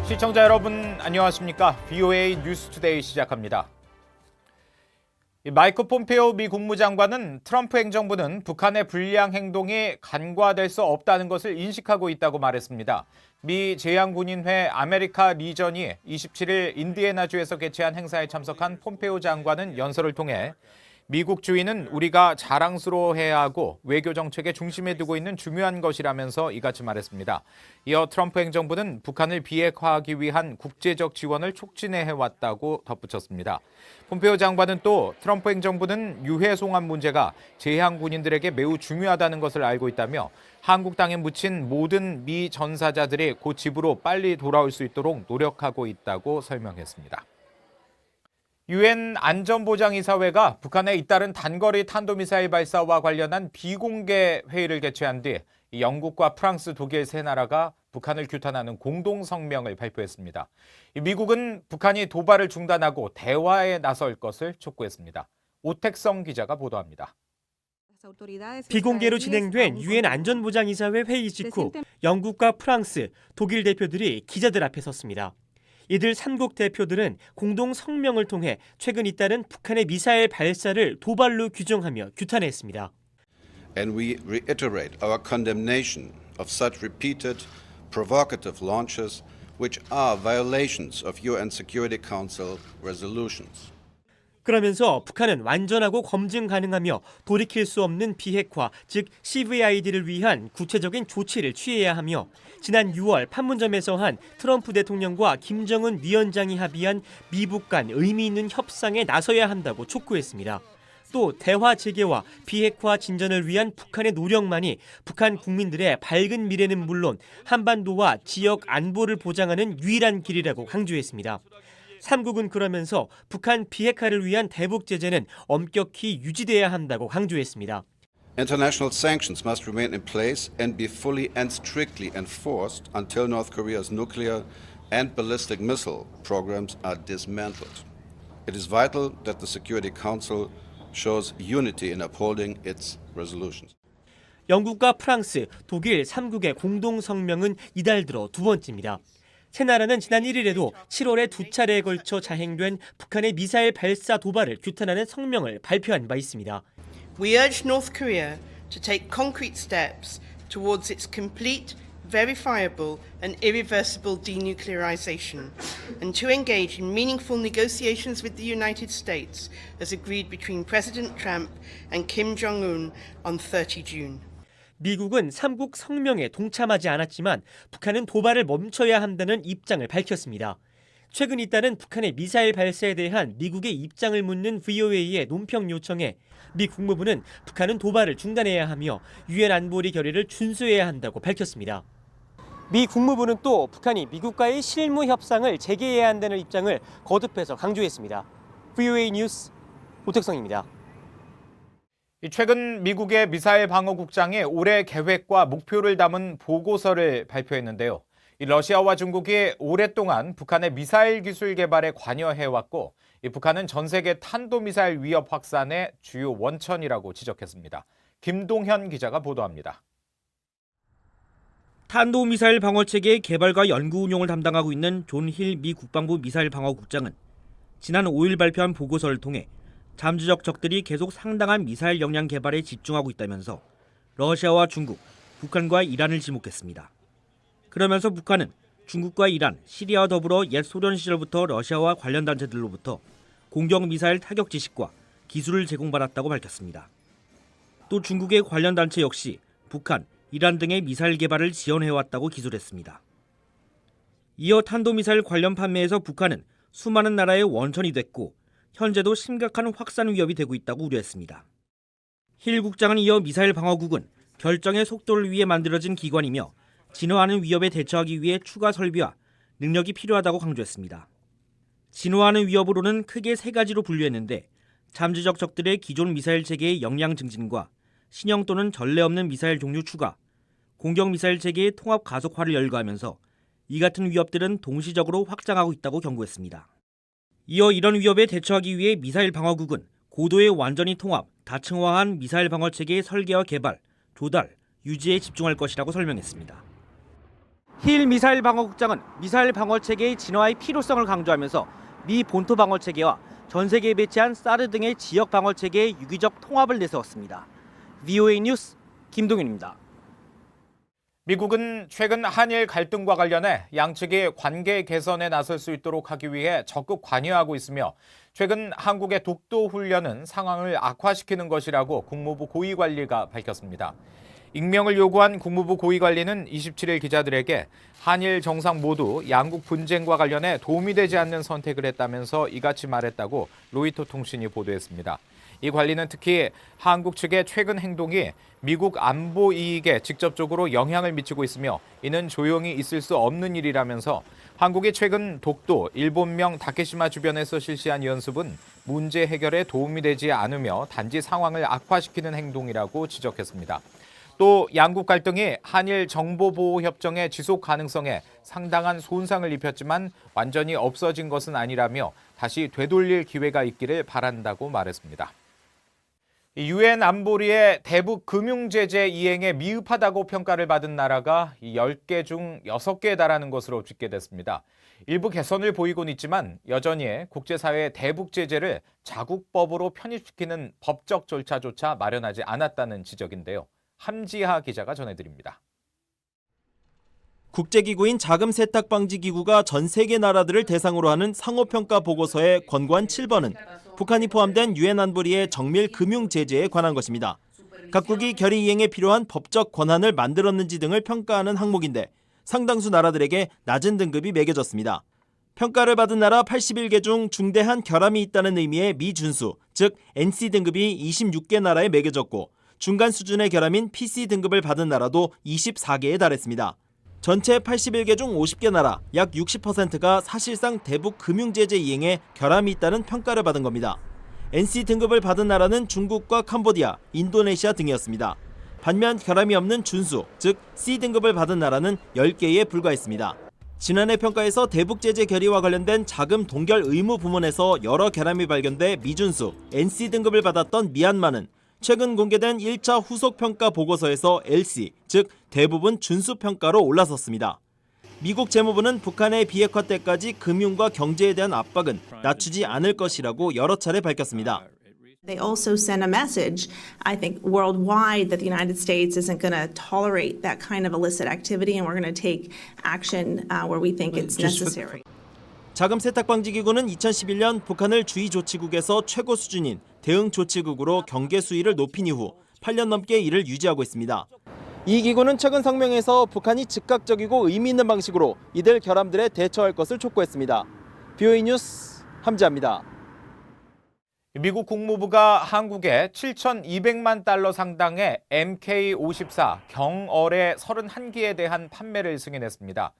시청자 여러분 안녕하십니까? VOA 뉴스투데이 시작합니다. 마이크 폼페오 미 국무장관은 트럼프 행정부는 북한의 불량 행동이 간과될 수 없다는 것을 인식하고 있다고 말했습니다. 미 제양군인회 아메리카 리전이 27일 인디애나주에서 개최한 행사에 참석한 폼페오 장관은 연설을 통해 미국 주의는 우리가 자랑스러워해야 하고 외교 정책의 중심에 두고 있는 중요한 것이라면서 이같이 말했습니다. 이어 트럼프 행정부는 북한을 비핵화하기 위한 국제적 지원을 촉진해왔다고 덧붙였습니다. 폼페오 장관은 또 트럼프 행정부는 유해 송환 문제가 제향 군인들에게 매우 중요하다는 것을 알고 있다며 한국 땅에 묻힌 모든 미 전사자들이 곧 집으로 빨리 돌아올 수 있도록 노력하고 있다고 설명했습니다. 유엔 안전보장이사회가 북한에 잇따른 단거리 탄도미사일 발사와 관련한 비공개 회의를 개최한 뒤 영국과 프랑스, 독일 세 나라가 북한을 규탄하는 공동 성명을 발표했습니다. 미국은 북한이 도발을 중단하고 대화에 나설 것을 촉구했습니다. 오택성 기자가 보도합니다. 비공개로 진행된 유엔 안전보장이사회 회의 직후 영국과 프랑스, 독일 대표들이 기자들 앞에 섰습니다. 이들 3국 대표들은 공동 성명을 통해 최근 잇따른 북한의 미사일 발사를 도발로 규정하며 규탄했습니다. And we reiterate our condemnation of such repeated provocative launches which are violations of UN Security Council resolutions. 그러면서 북한은 완전하고 검증 가능하며 돌이킬 수 없는 비핵화, 즉 CVID를 위한 구체적인 조치를 취해야 하며 지난 6월 판문점에서 한 트럼프 대통령과 김정은 위원장이 합의한 미북 간 의미 있는 협상에 나서야 한다고 촉구했습니다. 또 대화 재개와 비핵화 진전을 위한 북한의 노력만이 북한 국민들의 밝은 미래는 물론 한반도와 지역 안보를 보장하는 유일한 길이라고 강조했습니다. 3국은 그러면서 북한 비핵화를 위한 대북 제재는 엄격히 유지돼야 한다고 강조했습니다. International sanctions must remain in place and be fully and strictly enforced until North Korea's nuclear and ballistic missile programs are dismantled. It is vital that the Security Council shows unity in upholding its resolutions. 영국과 프랑스, 독일 3국의 공동 성명은 이달 들어 두 번째입니다. 세 나라는 지난 1일에도 7월에 두 차례에 걸쳐 자행된 북한의 미사일 발사 도발을 규탄하는 성명을 발표한 바 있습니다. We urge North Korea to take concrete steps towards its complete, verifiable and irreversible denuclearization and to engage in meaningful negotiations with the United States as agreed between President Trump and Kim Jong-un on 30 June. 미국은 3국 성명에 동참하지 않았지만 북한은 도발을 멈춰야 한다는 입장을 밝혔습니다. 최근 잇따른 북한의 미사일 발사에 대한 미국의 입장을 묻는 VOA의 논평 요청에 미 국무부는 북한은 도발을 중단해야 하며 유엔 안보리 결의를 준수해야 한다고 밝혔습니다. 미 국무부는 또 북한이 미국과의 실무 협상을 재개해야 한다는 입장을 거듭해서 강조했습니다. VOA 뉴스 오택성입니다. 최근 미국의 미사일 방어국장이 올해 계획과 목표를 담은 보고서를 발표했는데요. 러시아와 중국이 오랫동안 북한의 미사일 기술 개발에 관여해왔고 북한은 전 세계 탄도미사일 위협 확산의 주요 원천이라고 지적했습니다. 김동현 기자가 보도합니다. 탄도미사일 방어체계의 개발과 연구 운용을 담당하고 있는 존 힐 미 국방부 미사일 방어국장은 지난 5일 발표한 보고서를 통해 잠재적 적들이 계속 상당한 미사일 역량 개발에 집중하고 있다면서 러시아와 중국, 북한과 이란을 지목했습니다. 그러면서 북한은 중국과 이란, 시리아와 더불어 옛 소련 시절부터 러시아와 관련 단체들로부터 공격 미사일 타격 지식과 기술을 제공받았다고 밝혔습니다. 또 중국의 관련 단체 역시 북한, 이란 등의 미사일 개발을 지원해왔다고 기술했습니다. 이어 탄도미사일 관련 판매에서 북한은 수많은 나라의 원천이 됐고 현재도 심각한 확산 위협이 되고 있다고 우려했습니다. 힐 국장은 이어 미사일 방어국은 결정의 속도를 위해 만들어진 기관이며 진화하는 위협에 대처하기 위해 추가 설비와 능력이 필요하다고 강조했습니다. 진화하는 위협으로는 크게 세 가지로 분류했는데 잠재적 적들의 기존 미사일 체계의 역량 증진과 신형 또는 전례 없는 미사일 종류 추가, 공격 미사일 체계의 통합 가속화를 열거하면서 이 같은 위협들은 동시적으로 확장하고 있다고 경고했습니다. 이어 이런 위협에 대처하기 위해 미사일 방어국은 고도의 완전히 통합, 다층화한 미사일 방어 체계의 설계와 개발, 조달, 유지에 집중할 것이라고 설명했습니다. 힐 미사일 방어국장은 미사일 방어 체계의 진화의 필요성을 강조하면서 미 본토 방어 체계와 전 세계에 배치한 사드 등의 지역 방어 체계의 유기적 통합을 내세웠습니다. VOA 뉴스 김동윤입니다. 미국은 최근 한일 갈등과 관련해 양측이 관계 개선에 나설 수 있도록 하기 위해 적극 관여하고 있으며 최근 한국의 독도 훈련은 상황을 악화시키는 것이라고 국무부 고위관리가 밝혔습니다. 익명을 요구한 국무부 고위관리는 27일 기자들에게 한일 정상 모두 양국 분쟁과 관련해 도움이 되지 않는 선택을 했다면서 이같이 말했다고 로이터 통신이 보도했습니다. 이 관리는 특히 한국 측의 최근 행동이 미국 안보 이익에 직접적으로 영향을 미치고 있으며 이는 조용히 있을 수 없는 일이라면서 한국이 최근 독도, 일본명 다케시마 주변에서 실시한 연습은 문제 해결에 도움이 되지 않으며 단지 상황을 악화시키는 행동이라고 지적했습니다. 또 양국 갈등이 한일 정보보호협정의 지속 가능성에 상당한 손상을 입혔지만 완전히 없어진 것은 아니라며 다시 되돌릴 기회가 있기를 바란다고 말했습니다. 유엔 안보리의 대북 금융제재 이행에 미흡하다고 평가를 받은 나라가 10개 중 6개에 달하는 것으로 집계됐습니다. 일부 개선을 보이곤 있지만 여전히 국제사회의 대북 제재를 자국법으로 편입시키는 법적 절차조차 마련하지 않았다는 지적인데요. 함지하 기자가 전해드립니다. 국제기구인 자금세탁방지기구가 전 세계 나라들을 대상으로 하는 상호평가 보고서의 권고안 7번은 북한이 포함된 유엔 안보리의 정밀 금융 제재에 관한 것입니다. 각국이 결의 이행에 필요한 법적 권한을 만들었는지 등을 평가하는 항목인데 상당수 나라들에게 낮은 등급이 매겨졌습니다. 평가를 받은 나라 81개 중 중대한 결함이 있다는 의미의 미준수, 즉 NC 등급이 26개 나라에 매겨졌고 중간 수준의 결함인 PC 등급을 받은 나라도 24개에 달했습니다. 전체 81개 중 50개 나라, 약 60%가 사실상 대북 금융제재 이행에 결함이 있다는 평가를 받은 겁니다. NC 등급을 받은 나라는 중국과 캄보디아, 인도네시아 등이었습니다. 반면 결함이 없는 준수, 즉 C 등급을 받은 나라는 10개에 불과했습니다. 지난해 평가에서 대북 제재 결의와 관련된 자금 동결 의무 부문에서 여러 결함이 발견돼 미준수, NC 등급을 받았던 미얀마는 최근 공개된 1차 후속평가 보고서에서 LC, 즉 대부분 준수평가로 올라섰습니다. 미국 재무부는 북한의 비핵화 때까지 금융과 경제에 대한 압박은 낮추지 않을 것이라고 여러 차례 밝혔습니다. They also send a message, I think, worldwide that the United States isn't going to tolerate that kind of illicit activity and we're going to take action where we think it's necessary. 자금세탁방지기구는 2011년 북한을 주의조치국에서 최고 수준인 대응조치국으로 경계 수위를 높인 이후 8년 넘게 이를 유지하고 있습니다. 이 기구는 최근 성명에서 북한이 즉각적이고 의미 있는 방식으로 이들 결함들에 대처할 것을 촉구했습니다. VOA 뉴스 함지아입니다. 미국 국무부가 한국에 7,200만 달러 상당의 MK-54 경어뢰 31기에 대한 판매를 승인했습니다.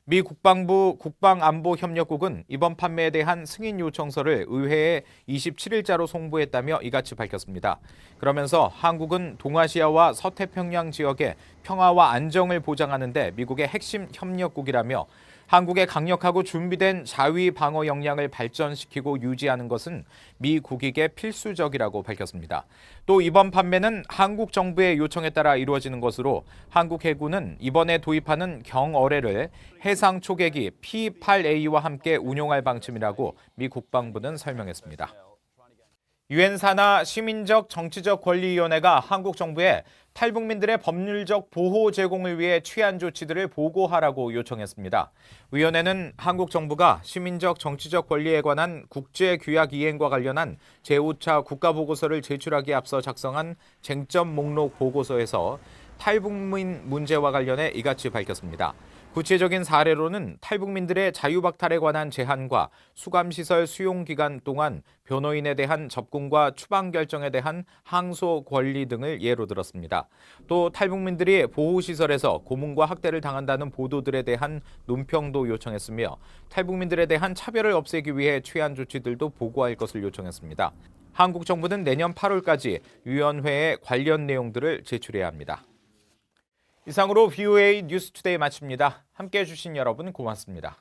미 국방부 국방안보협력국은 이번 판매에 대한 승인 요청서를 의회에 27일자로 송부했다며 이같이 밝혔습니다. 그러면서 한국은 동아시아와 서태평양 지역의 평화와 안정을 보장하는 데 미국의 핵심 협력국이라며 한국의 강력하고 준비된 자위 방어 역량을 발전시키고 유지하는 것은 미 국익에 필수적이라고 밝혔습니다. 또 이번 판매는 한국 정부의 요청에 따라 이루어지는 것으로 한국 해군은 이번에 도입하는 경어뢰를 해상 초계기 P-8A와 함께 운용할 방침이라고 미 국방부는 설명했습니다. 유엔 산하 시민적 정치적 권리위원회가 한국 정부에 탈북민들의 법률적 보호 제공을 위해 취한 조치들을 보고하라고 요청했습니다. 위원회는 한국 정부가 시민적 정치적 권리에 관한 국제 규약 이행과 관련한 제5차 국가보고서를 제출하기에 앞서 작성한 쟁점 목록 보고서에서 탈북민 문제와 관련해 이같이 밝혔습니다. 구체적인 사례로는 탈북민들의 자유박탈에 관한 제한과 수감시설 수용기간 동안 변호인에 대한 접근과 추방 결정에 대한 항소 권리 등을 예로 들었습니다. 또 탈북민들이 보호시설에서 고문과 학대를 당한다는 보도들에 대한 논평도 요청했으며 탈북민들에 대한 차별을 없애기 위해 취한 조치들도 보고할 것을 요청했습니다. 한국 정부는 내년 8월까지 위원회에 관련 내용들을 제출해야 합니다. 이상으로 VOA 뉴스투데이 마칩니다. 함께해 주신 여러분 고맙습니다.